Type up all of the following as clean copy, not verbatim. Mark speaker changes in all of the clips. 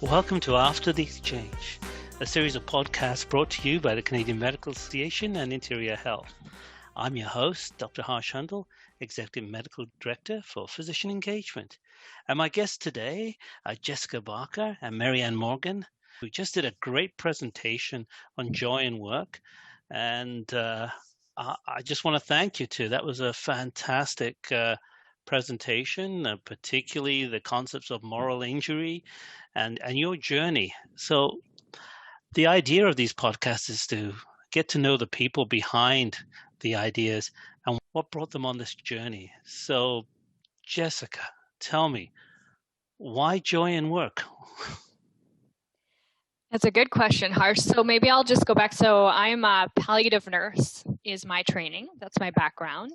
Speaker 1: Welcome to After the Exchange, a series of podcasts brought to you by the Canadian Medical Association and Interior Health. I'm your host, Dr. Harsh Handel, Executive Medical Director for Physician Engagement. And my guests today are Jessica Barker and Marianne Morgan, who just did a great presentation on joy in work. And I just want to thank you too. That was a fantastic presentation, particularly the concepts of moral injury and your journey. So the idea of these podcasts is to get to know the people behind the ideas and what brought them on this journey. So Jessica, tell me, why joy in work?
Speaker 2: That's a good question, Harsh. So maybe I'll just go back. So I'm a palliative nurse is my training. That's my background.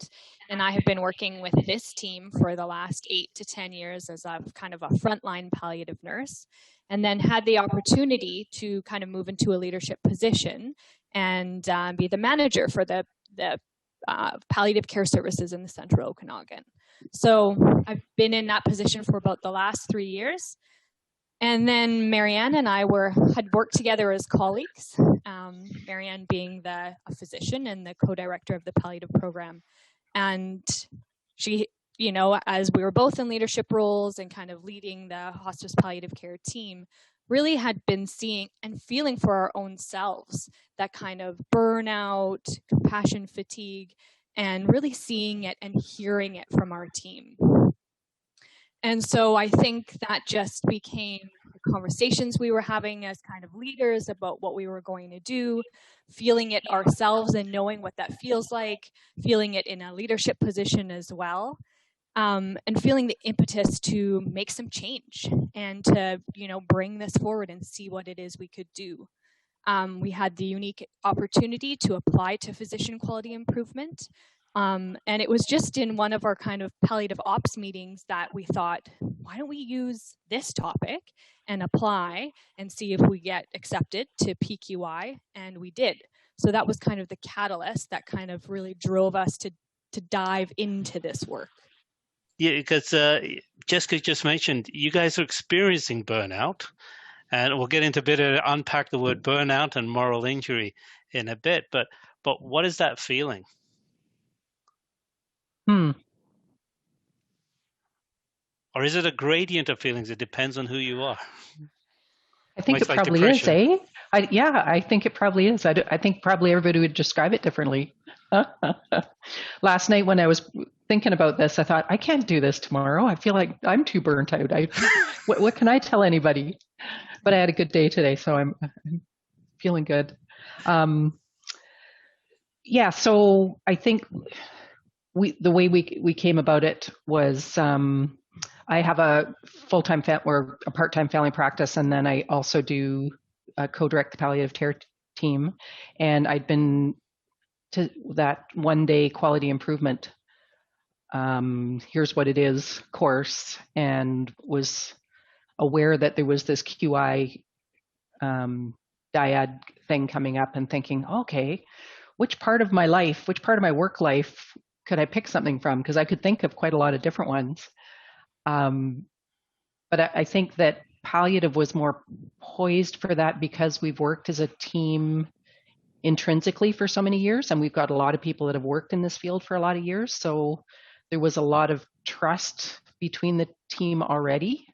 Speaker 2: And I have been working with this team for the last 8 to 10 years as a kind of a frontline palliative nurse, and then had the opportunity to kind of move into a leadership position and be the manager for the palliative care services in the Central Okanagan. So I've been in that position for about the last 3 years. And then Marianne and I had worked together as colleagues, Marianne being a physician and the co-director of the palliative program. And she, as we were both in leadership roles and kind of leading the hospice palliative care team, really had been seeing and feeling for our own selves that kind of burnout, compassion fatigue, and really seeing it and hearing it from our team. And so I think that just became the conversations we were having as kind of leaders about what we were going to do, feeling it ourselves and knowing what that feels like, feeling it in a leadership position as well, and feeling the impetus to make some change and to, bring this forward and see what it is we could do. We had the unique opportunity to apply to physician quality improvement. And it was just in one of our kind of palliative ops meetings that we thought, why don't we use this topic and apply and see if we get accepted to PQI? And we did. So that was kind of the catalyst that kind of really drove us to dive into this work.
Speaker 1: Yeah, because Jessica just mentioned you guys are experiencing burnout. And we'll get into a bit of unpack the word burnout and moral injury in a bit. But what is that feeling? Or is it a gradient of feelings? It depends on who you are.
Speaker 3: I think it probably is, eh? I think it probably is. I think probably everybody would describe it differently. Last night when I was thinking about this, I thought, I can't do this tomorrow. I feel like I'm too burnt out. What can I tell anybody? But I had a good day today, so I'm feeling good. So I think the way we came about it was I have a full-time or a part-time family practice, and then I also do co-direct the palliative care team. And I'd been to that one-day quality improvement, here's what it is course, and was aware that there was this QI dyad thing coming up, and thinking, okay, which part of my work life could I pick something from? Because I could think of quite a lot of different ones. But I think that palliative was more poised for that because we've worked as a team intrinsically for so many years, and we've got a lot of people that have worked in this field for a lot of years. So there was a lot of trust between the team already.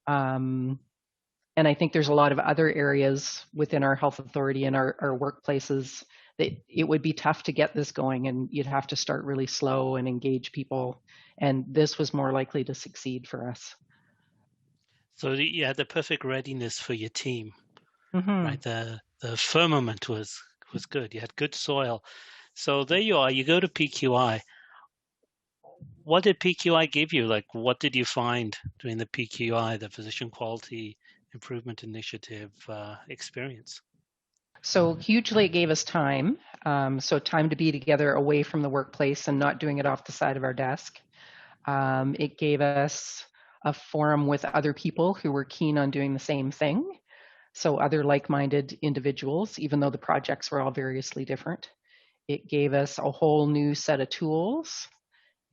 Speaker 3: And I think there's a lot of other areas within our health authority and our workplaces that it would be tough to get this going, and you'd have to start really slow and engage people. And this was more likely to succeed for us.
Speaker 1: So you had the perfect readiness for your team,
Speaker 3: Mm-hmm.
Speaker 1: right? The firmament was good. You had good soil. So there you are. You go to PQI. What did PQI give you? Like, what did you find during the PQI, the Physician Quality Improvement Initiative experience?
Speaker 3: So hugely, it gave us time. So time to be together away from the workplace and not doing it off the side of our desk. It gave us a forum with other people who were keen on doing the same thing. So other like-minded individuals, even though the projects were all variously different. It gave us a whole new set of tools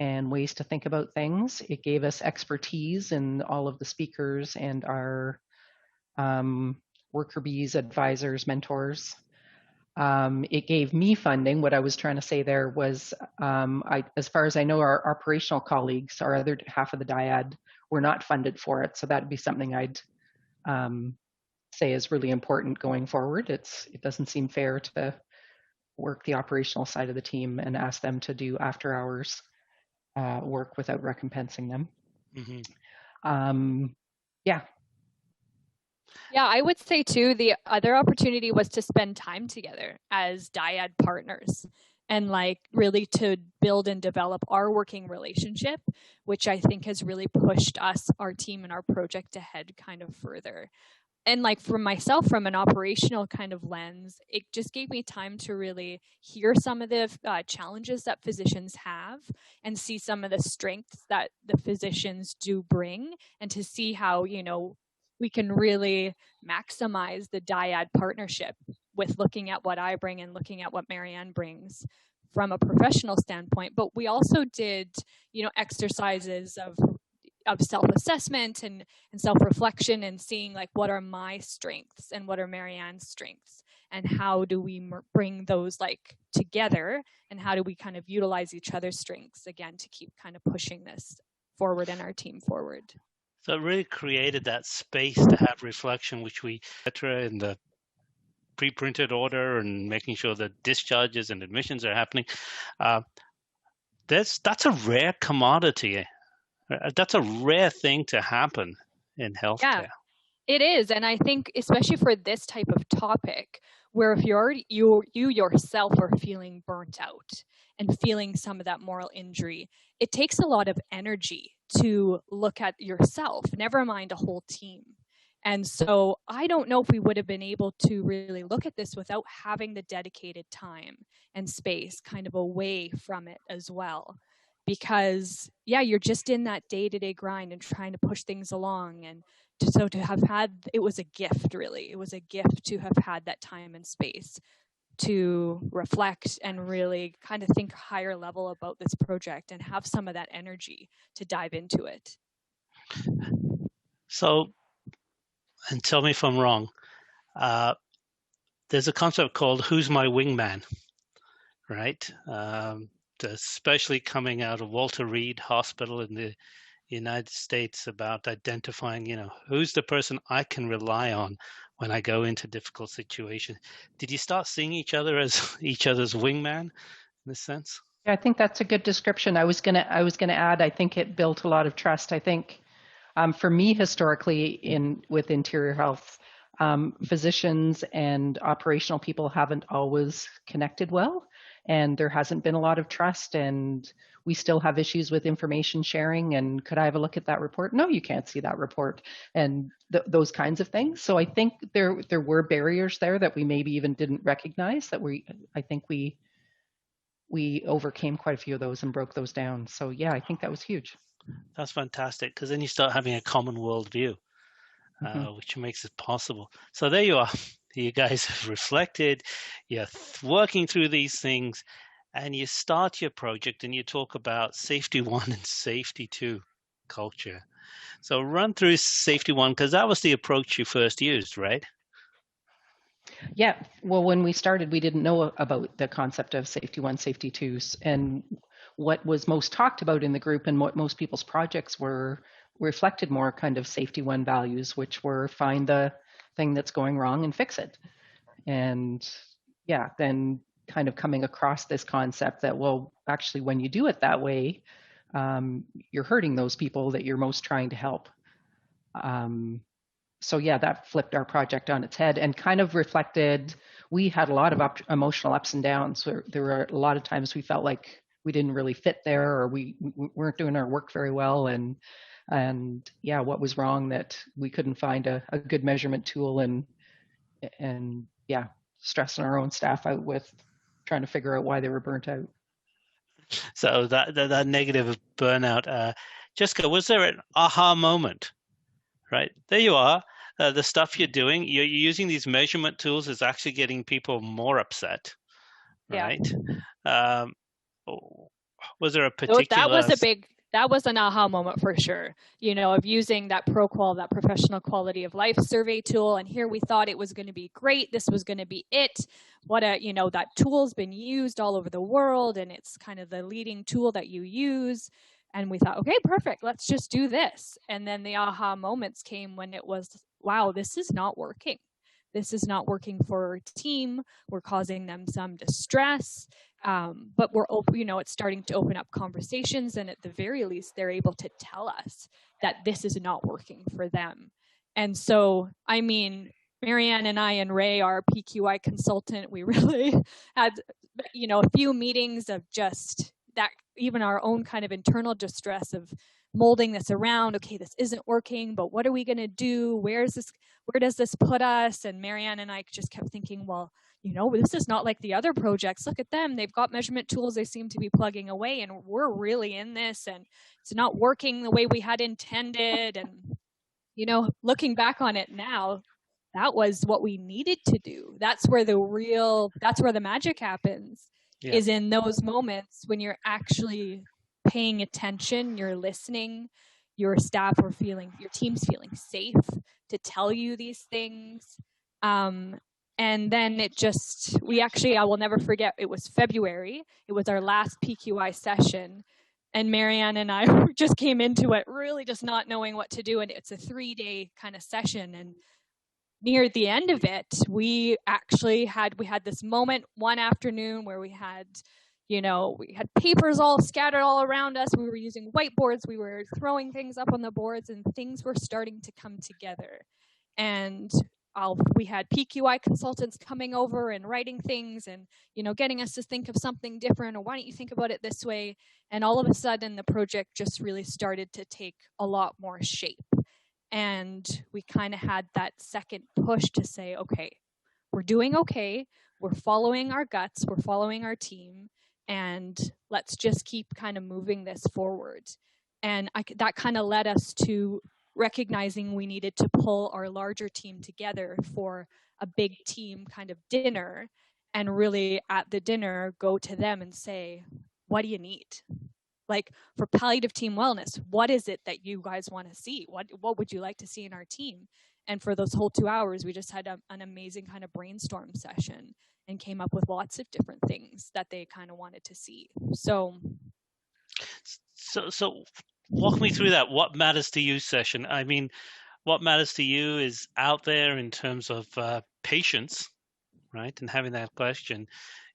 Speaker 3: and ways to think about things. It gave us expertise in all of the speakers and our worker bees, advisors, mentors. It gave me funding. What I was trying to say there was, as far as I know, our operational colleagues, our other half of the dyad, were not funded for it. So that'd be something I'd say is really important going forward. It doesn't seem fair to work the operational side of the team and ask them to do after hours work without recompensing them. Yeah.
Speaker 2: Yeah, I would say too, the other opportunity was to spend time together as dyad partners and like really to build and develop our working relationship, which I think has really pushed us, our team and our project ahead kind of further. And like for myself, from an operational kind of lens, it just gave me time to really hear some of the challenges that physicians have and see some of the strengths that the physicians do bring, and to see how, you know, we can really maximize the dyad partnership with looking at what I bring and looking at what Marianne brings from a professional standpoint. But we also did, you know, exercises of self-assessment and self-reflection, and seeing like what are my strengths and what are Marianne's strengths, and how do we bring those like together, and how do we kind of utilize each other's strengths again to keep kind of pushing this forward and our team forward.
Speaker 1: So it really created that space to have reflection, which we in the pre-printed order and making sure that discharges and admissions are happening. That's a rare commodity. That's a rare thing to happen in healthcare.
Speaker 2: Yeah, it is. And I think especially for this type of topic, where if you yourself are feeling burnt out and feeling some of that moral injury, it takes a lot of energy to look at yourself, never mind a whole team. And so I don't know if we would have been able to really look at this without having the dedicated time and space kind of away from it as well. Because, yeah, you're just in that day-to-day grind and trying to push things along. And so to have had, it was a gift, really. It was a gift to have had that time and space to reflect and really kind of think higher level about this project and have some of that energy to dive into it.
Speaker 1: So, and tell me if I'm wrong, there's a concept called "Who's My Wingman?" right? Especially coming out of Walter Reed Hospital in the United States, about identifying, you know, who's the person I can rely on when I go into difficult situations. Did you start seeing each other as each other's wingman in this sense?
Speaker 3: Yeah, I think that's a good description. I was gonna add, I think it built a lot of trust. I think for me, historically, with interior health, physicians and operational people haven't always connected well, and there hasn't been a lot of trust, and we still have issues with information sharing. And could I have a look at that report? No, you can't see that report, and those kinds of things. So I think there were barriers there that we maybe even didn't recognize, that I think we overcame quite a few of those and broke those down. So yeah, I think that was huge.
Speaker 1: That's fantastic, because then you start having a common worldview, which makes it possible. So there you are. You guys have reflected, you're working through these things, and you start your project and you talk about safety 1 and safety 2 culture. So run through safety 1, because that was the approach you first used, right?
Speaker 3: Yeah, well, when we started, we didn't know about the concept of safety 1, safety 2, and what was most talked about in the group and what most people's projects were reflected more kind of safety 1 values, which were find the thing that's going wrong and fix it. And yeah, then kind of coming across this concept that, well, actually, when you do it that way, you're hurting those people that you're most trying to help. So yeah, that flipped our project on its head and kind of reflected, we had a lot of emotional ups and downs. There were a lot of times we felt like we didn't really fit there, or we weren't doing our work very well. And yeah, what was wrong that we couldn't find a good measurement tool, and yeah, stressing our own staff out with trying to figure out why they were burnt out.
Speaker 1: So that negative burnout, Jessica, was there an aha moment? Right, there you are. The stuff you're doing, you're using these measurement tools is actually getting people more upset, right?
Speaker 2: Yeah.
Speaker 1: Was there a particular?
Speaker 2: That was a big. that was an aha moment for sure, of using that ProQual, that professional quality of life survey tool. And here we thought it was going to be great. This was going to be it. That tool's been used all over the world, and it's kind of the leading tool that you use. And we thought, okay, perfect. Let's just do this. And then the aha moments came when it was, wow, this is not working. This is not working for our team. We're causing them some distress. But we're open, it's starting to open up conversations, and at the very least, they're able to tell us that this is not working for them. And so, Marianne and I and Ray, our PQI consultant, we really had, a few meetings of just that, even our own kind of internal distress of molding this around. Okay, this isn't working, but what are we going to do? Where does this put us? And Marianne and I just kept thinking, well, this is not like the other projects. Look at them. They've got measurement tools they seem to be plugging away, and we're really in this, and it's not working the way we had intended. And, looking back on it now, that was what we needed to do. That's where the magic happens, is in those moments when you're actually paying attention, you're listening, your team's feeling safe to tell you these things. And then I will never forget, it was February. It was our last PQI session. And Marianne and I just came into it really just not knowing what to do. And it's a 3-day kind of session. And near the end of it, we had this moment one afternoon where we had papers all scattered all around us. We were using whiteboards. We were throwing things up on the boards, and things were starting to come together. And we had PQI consultants coming over and writing things and, getting us to think of something different, or why don't you think about it this way? And all of a sudden, the project just really started to take a lot more shape. And we kind of had that second push to say, okay, we're doing okay. We're following our guts. We're following our team. And let's just keep kind of moving this forward. And that kind of led us to recognizing we needed to pull our larger team together for a big team kind of dinner, and really at the dinner go to them and say, what do you need? Like, for palliative team wellness, what is it that you guys want to see? What would you like to see in our team? And for those whole 2 hours, we just had an amazing kind of brainstorm session and came up with lots of different things that they kind of wanted to see. So
Speaker 1: walk me through that what matters to you session. What matters to you is out there in terms of patience, right? And having that question.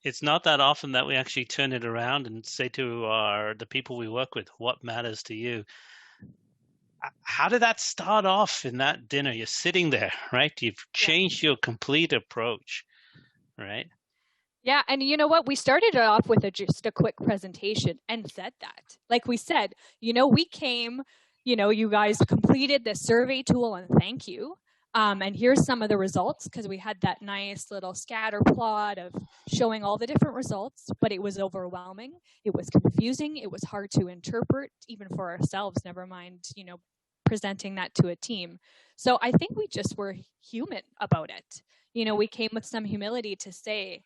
Speaker 1: It's not that often that we actually turn it around and say to the people we work with, what matters to you? How did that start off in that dinner? You're sitting there, right? You've changed your complete approach, right?
Speaker 2: Yeah, and you know what? We started it off with just a quick presentation and said that. Like we said, we came, you guys completed the survey tool, and thank you. And here's some of the results, because we had that nice little scatter plot of showing all the different results, but it was overwhelming. It was confusing. It was hard to interpret, even for ourselves, never mind, presenting that to a team. So I think we just were human about it. We came with some humility to say,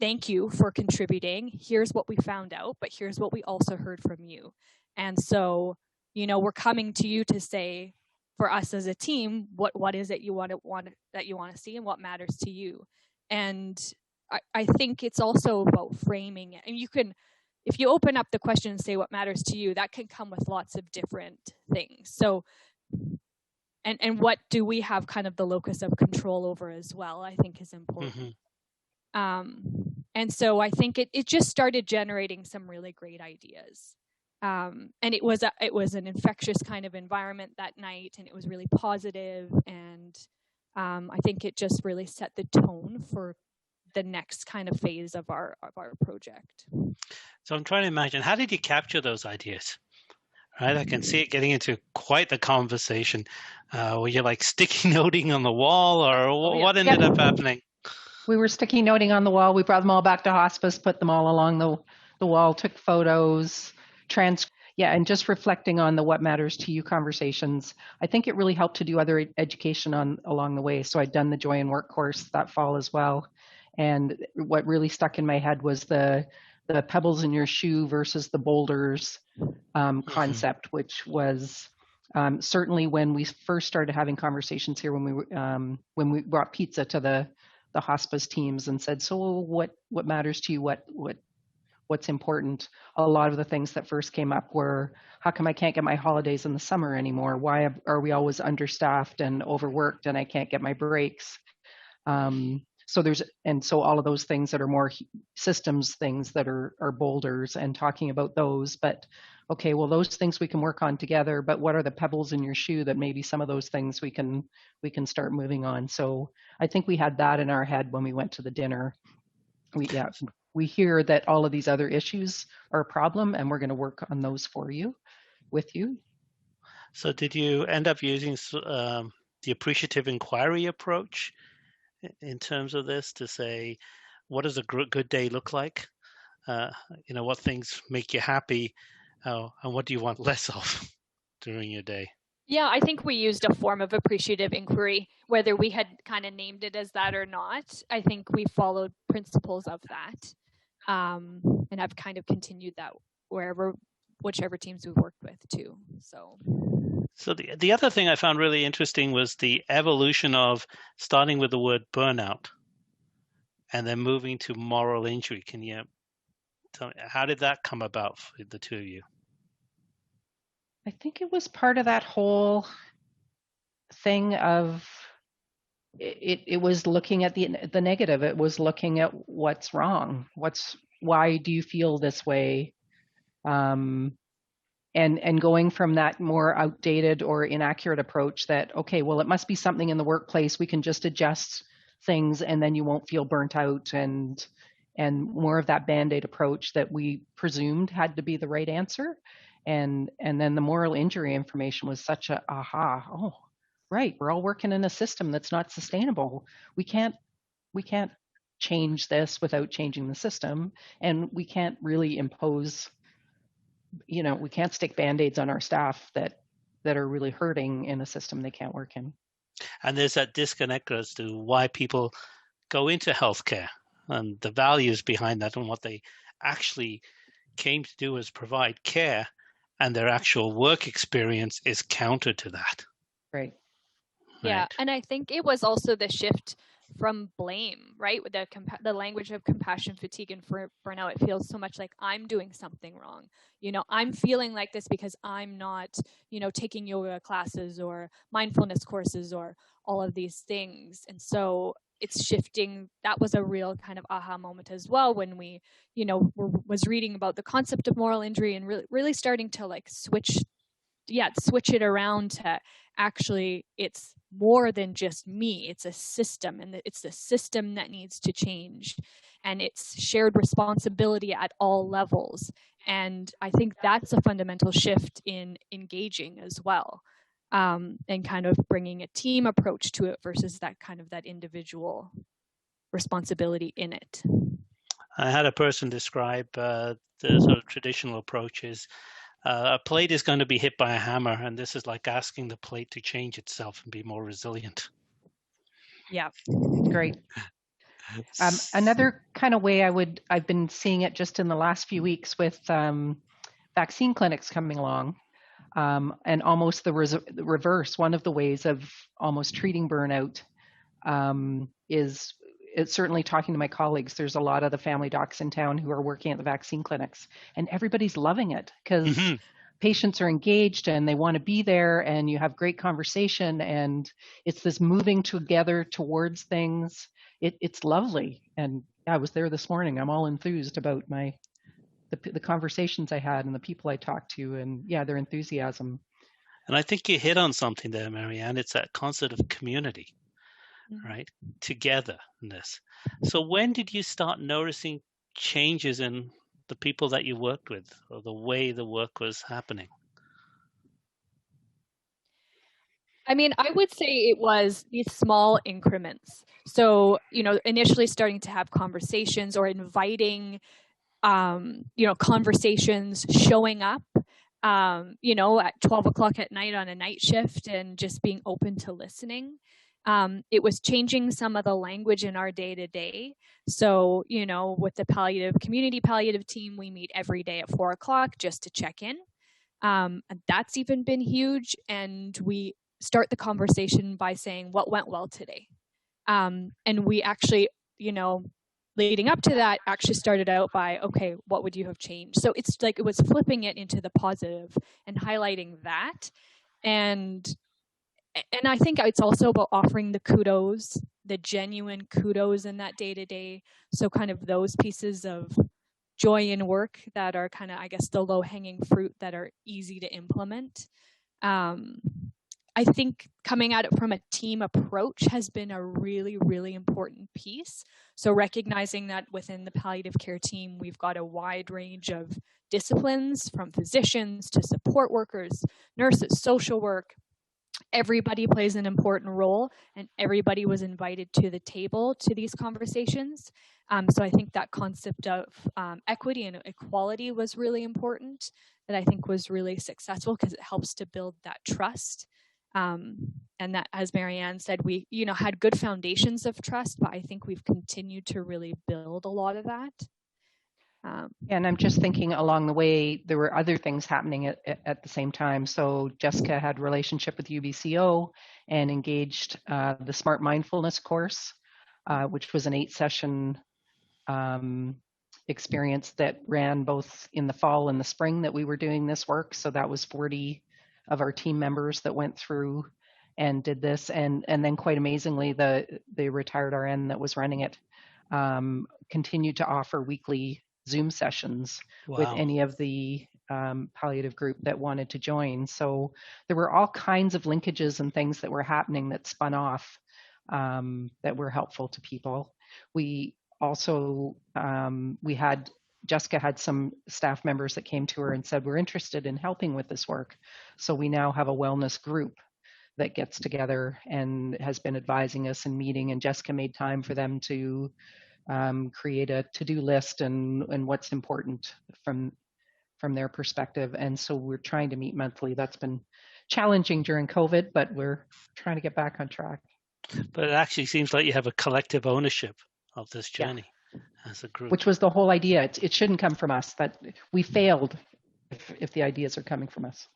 Speaker 2: thank you for contributing. Here's what we found out, but here's what we also heard from you. And so, we're coming to you to say, for us as a team, what is it you want to see, and what matters to you. And I think it's also about framing it. And you can, if you open up the question and say what matters to you, that can come with lots of different things. So, and what do we have kind of the locus of control over as well, I think is important. Mm-hmm. And so I think it just started generating some really great ideas. And it was an infectious kind of environment that night, and it was really positive, and I think it just really set the tone for the next kind of phase of our project.
Speaker 1: So I'm trying to imagine, how did you capture those ideas? Right, I can see it getting into quite the conversation. Were you like sticky noting on the wall, or what ended up happening?
Speaker 3: We were sticky noting on the wall. We brought them all back to hospice, put them all along the wall, took photos, and just reflecting on the what matters to you conversations. I think it really helped to do other education along the way. So I'd done the Joy in Work course that fall as well. And what really stuck in my head was the the pebbles in your shoe versus the boulders concept, which was certainly when we first started having conversations here, when we brought pizza to the hospice teams and said, so what matters to you? What's important? A lot of the things that first came up were, how come I can't get my holidays in the summer anymore? Why are we always understaffed and overworked and I can't get my breaks? So all of those things that are more systems things that are boulders, and talking about those. But okay, well, those things we can work on together, but what are the pebbles in your shoe that maybe some of those things we can start moving on? So I think we had that in our head when we went to the dinner. We hear that all of these other issues are a problem, and we're going to work on those with you.
Speaker 1: So did you end up using the appreciative inquiry approach in terms of this to say, what does a good day look like? What things make you happy, and what do you want less of during your day?
Speaker 2: Yeah, I think we used a form of appreciative inquiry, whether we had kind of named it as that or not. I think we followed principles of that, and have kind of continued that whichever teams we've worked with too. So
Speaker 1: the other thing I found really interesting was the evolution of starting with the word burnout and then moving to moral injury. Can you tell me, how did that come about for the two of you?
Speaker 3: I think it was part of that whole thing of it was looking at the negative. It was looking at what's wrong. Why do you feel this way? And going from that more outdated or inaccurate approach that, okay, well, it must be something in the workplace. We can just adjust things and then you won't feel burnt out, and more of that Band-Aid approach that we presumed had to be the right answer. And then the moral injury information was such a aha. Oh, right. We're all working in a system that's not sustainable. We can't change this without changing the system. And we can't really impose, we can't stick Band-Aids on our staff that are really hurting in a system they can't work in.
Speaker 1: And there's that disconnect as to why people go into healthcare and the values behind that, and what they actually came to do is provide care, and their actual work experience is counter to that.
Speaker 3: Right.
Speaker 2: Yeah,
Speaker 1: right.
Speaker 2: And I think it was also the shift from blame, right? With the language of compassion fatigue and burnout, it feels so much like I'm doing something wrong. I'm feeling like this because I'm not, taking yoga classes or mindfulness courses or all of these things. And so it's shifting. That was a real kind of aha moment as well when we, was reading about the concept of moral injury and really starting to like switch it around to actually it's more than just me. It's a system, and it's the system that needs to change, and it's shared responsibility at all levels. And I think that's a fundamental shift in engaging as well, and kind of bringing a team approach to it versus that kind of that individual responsibility in it.
Speaker 1: I had a person describe the sort of traditional approaches. A plate is going to be hit by a hammer, and this is like asking the plate to change itself and be more resilient.
Speaker 2: Yeah.
Speaker 3: Great. Another kind of way I've been seeing it just in the last few weeks with vaccine clinics coming along, and almost the reverse. One of the ways of almost treating burnout is it's certainly talking to my colleagues. There's a lot of the family docs in town who are working at the vaccine clinics, and everybody's loving it because patients are engaged and they want to be there, and you have great conversation, and it's this moving together towards things. It's lovely. And I was there this morning. I'm all enthused about the conversations I had and the people I talked to, and their enthusiasm.
Speaker 1: And I think you hit on something there, Marianne. It's that concept of community. Right, togetherness. So when did you start noticing changes in the people that you worked with, or the way the work was happening?
Speaker 2: I mean, I would say it was these small increments. So, initially starting to have conversations or inviting, conversations, showing up, at 12 o'clock at night on a night shift and just being open to listening. It was changing some of the language in our day-to-day. So, with the community palliative team, we meet every day at 4:00 just to check in. And that's even been huge. And we start the conversation by saying, what went well today? And we actually, leading up to that, actually started out by, okay, what would you have changed? So it's like it was flipping it into the positive and highlighting that. And I think it's also about offering the kudos, the genuine kudos in that day-to-day. So kind of those pieces of joy in work that are kind of, I guess, the low-hanging fruit that are easy to implement. I think coming at it from a team approach has been a really, really important piece. So recognizing that within the palliative care team, we've got a wide range of disciplines, from physicians to support workers, nurses, social work. Everybody plays an important role, and everybody was invited to the table to these conversations. So I think that concept of equity and equality was really important, that I think was really successful because it helps to build that trust. And that, as Marianne said, we had good foundations of trust, but I think we've continued to really build a lot of that.
Speaker 3: And I'm just thinking along the way, there were other things happening at the same time. So Jessica had a relationship with UBCO and engaged the Smart Mindfulness course, which was an 8-session experience that ran both in the fall and the spring that we were doing this work. So that was 40 of our team members that went through and did this. And then quite amazingly, the retired RN that was running it continued to offer weekly Zoom sessions with any of the palliative group that wanted to join. So there were all kinds of linkages and things that were happening that spun off that were helpful to people. We also, Jessica had some staff members that came to her and said, we're interested in helping with this work. So we now have a wellness group that gets together and has been advising us and meeting, and Jessica made time for them to create a to-do list and what's important from their perspective. And so we're trying to meet monthly. That's been challenging during COVID, but we're trying to get back on track.
Speaker 1: But it actually seems like you have a collective ownership of this journey as a group.
Speaker 3: Which was the whole idea. It shouldn't come from us. That we failed if the ideas are coming from us.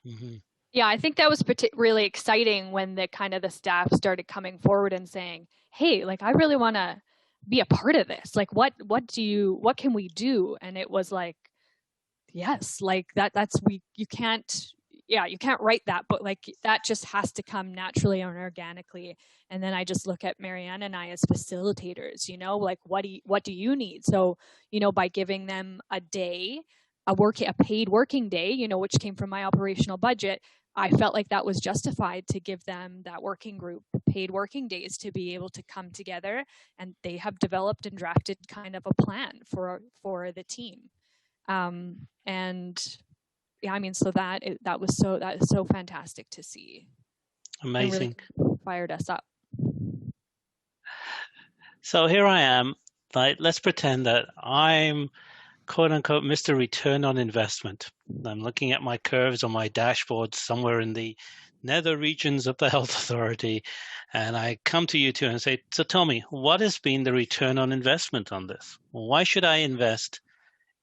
Speaker 2: Mm-hmm. Yeah, I think that was really exciting when the staff started coming forward and saying, hey, like, I really want to be a part of this. Like, what can we do? And it was like, yes, like you can't write that, but like that just has to come naturally and organically. And then I just look at Marianne and I as facilitators, like what do you need? So, by giving them a day, a paid working day, which came from my operational budget, I felt like that was justified to give them that working group paid working days to be able to come together, and they have developed and drafted kind of a plan for the team. And yeah, I mean, so that is so fantastic to see.
Speaker 1: Amazing.
Speaker 2: It really fired us up.
Speaker 1: So here I am, like, let's pretend that I'm quote unquote Mr. Return on Investment. I'm looking at my curves on my dashboard somewhere in the nether regions of the health authority, and I come to you two and say, so tell me, what has been the return on investment on this? Why should I invest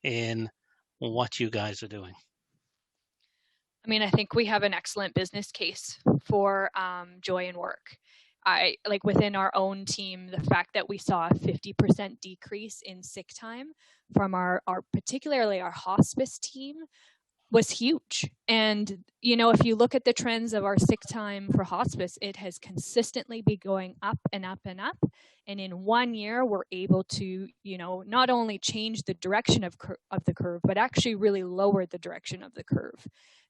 Speaker 1: in what you guys are doing?
Speaker 2: I mean, I think we have an excellent business case for joy in work. Within our own team, the fact that we saw a 50% decrease in sick time from our particularly our hospice team was huge. And, if you look at the trends of our sick time for hospice, it has consistently been going up and up and up. And in 1 year, we're able to, not only change the direction of the curve, but actually really lower the direction of the curve.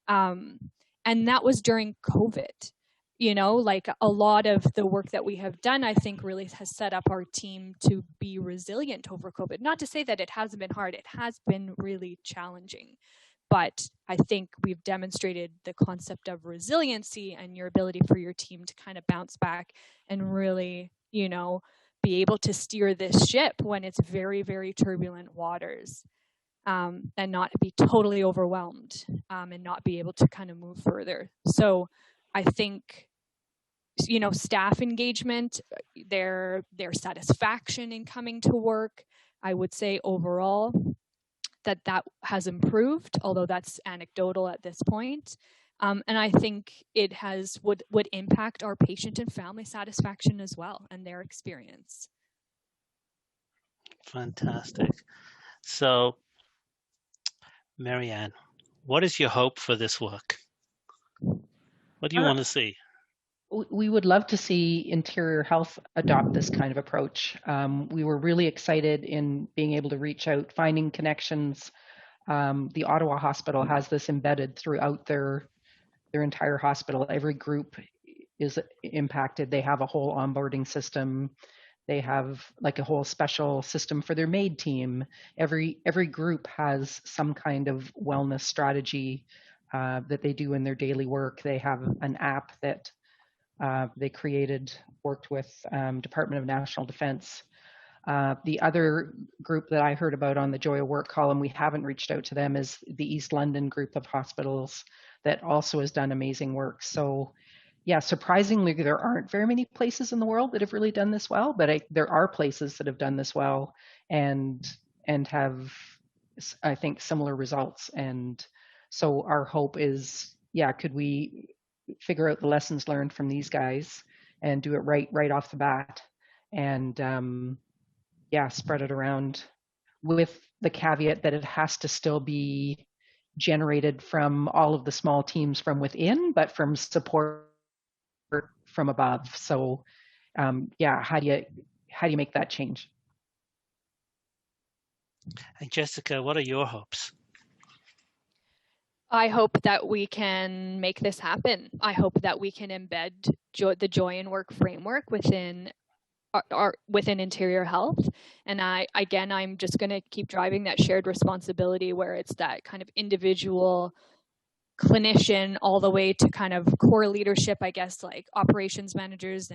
Speaker 2: And that was during COVID. Like a lot of the work that we have done, I think really has set up our team to be resilient over COVID. Not to say that it hasn't been hard. It has been really challenging. But I think we've demonstrated the concept of resiliency and your ability for your team to kind of bounce back and really, be able to steer this ship when it's very, very turbulent waters, and not be totally overwhelmed, and not be able to kind of move further. So I think staff engagement, their satisfaction in coming to work. I would say overall that has improved, although that's anecdotal at this point. And I think it would impact our patient and family satisfaction as well and their experience.
Speaker 1: Fantastic. So, Marianne, what is your hope for this work? What do you want to see?
Speaker 3: We would love to see Interior Health adopt this kind of approach. We were really excited in being able to reach out, finding connections. The Ottawa Hospital has this embedded throughout their entire hospital. Every group is impacted. They have a whole onboarding system. They have like a whole special system for their MAID team. Every group has some kind of wellness strategy that they do in their daily work. They have an app that they created, worked with Department of National Defense. The other group that I heard about on the Joy of Work column, we haven't reached out to them, is the East London group of hospitals that also has done amazing work. So yeah, surprisingly, there aren't very many places in the world that have really done this well, but there are places that have done this well and have, I think, similar results. And so our hope is, could we figure out the lessons learned from these guys and do it right off the bat, and spread it around, with the caveat that it has to still be generated from all of the small teams from within, but from support from above. So how do you make that change?
Speaker 1: And Jessica, what are your hopes?
Speaker 2: I hope that we can make this happen. I hope that we can embed the Joy in Work framework within within Interior Health. And I'm just going to keep driving that shared responsibility, where it's that kind of individual clinician all the way to kind of core leadership, I guess, like operations managers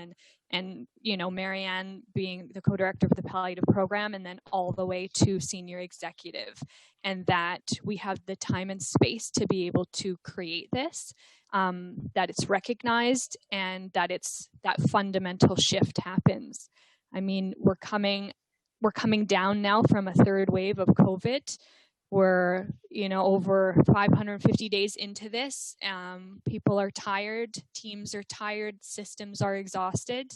Speaker 2: and Marianne being the co-director of the palliative program, and then all the way to senior executive, and that we have the time and space to be able to create this, that it's recognized, and that that fundamental shift happens. I mean, we're coming down now from a third wave of COVID. We're, over 550 days into this. People are tired, teams are tired, systems are exhausted,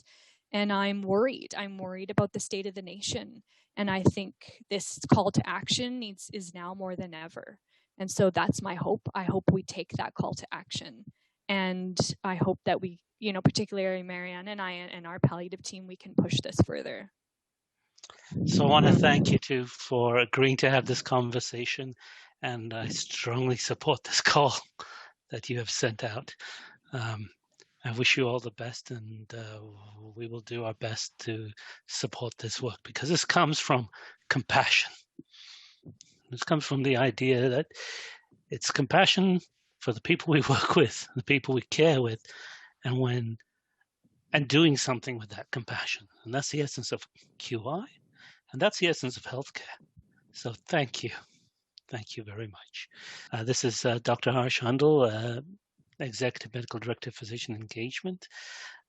Speaker 2: and I'm worried. I'm worried about the state of the nation. And I think this call to action is now more than ever. And so that's my hope. I hope we take that call to action. And I hope that we, particularly Marianne and I and our palliative team, we can push this further.
Speaker 1: So I want to thank you two for agreeing to have this conversation, and I strongly support this call that you have sent out. I wish you all the best, and we will do our best to support this work, because this comes from compassion. This comes from the idea that it's compassion for the people we work with, the people we care with, and doing something with that compassion. And that's the essence of QI. And that's the essence of healthcare. So thank you. Thank you very much. This is Dr. Harsh Handel, Executive Medical Director, Physician Engagement.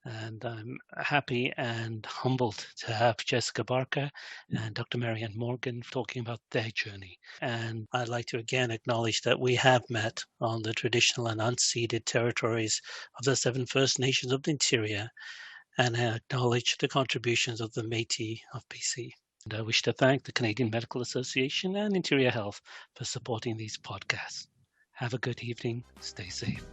Speaker 1: And I'm happy and humbled to have Jessica Barker and Dr. Marianne Morgan talking about their journey. And I'd like to again acknowledge that we have met on the traditional and unceded territories of the 7 First Nations of the Interior, and I acknowledge the contributions of the Métis of BC. And I wish to thank the Canadian Medical Association and Interior Health for supporting these podcasts. Have a good evening. Stay safe.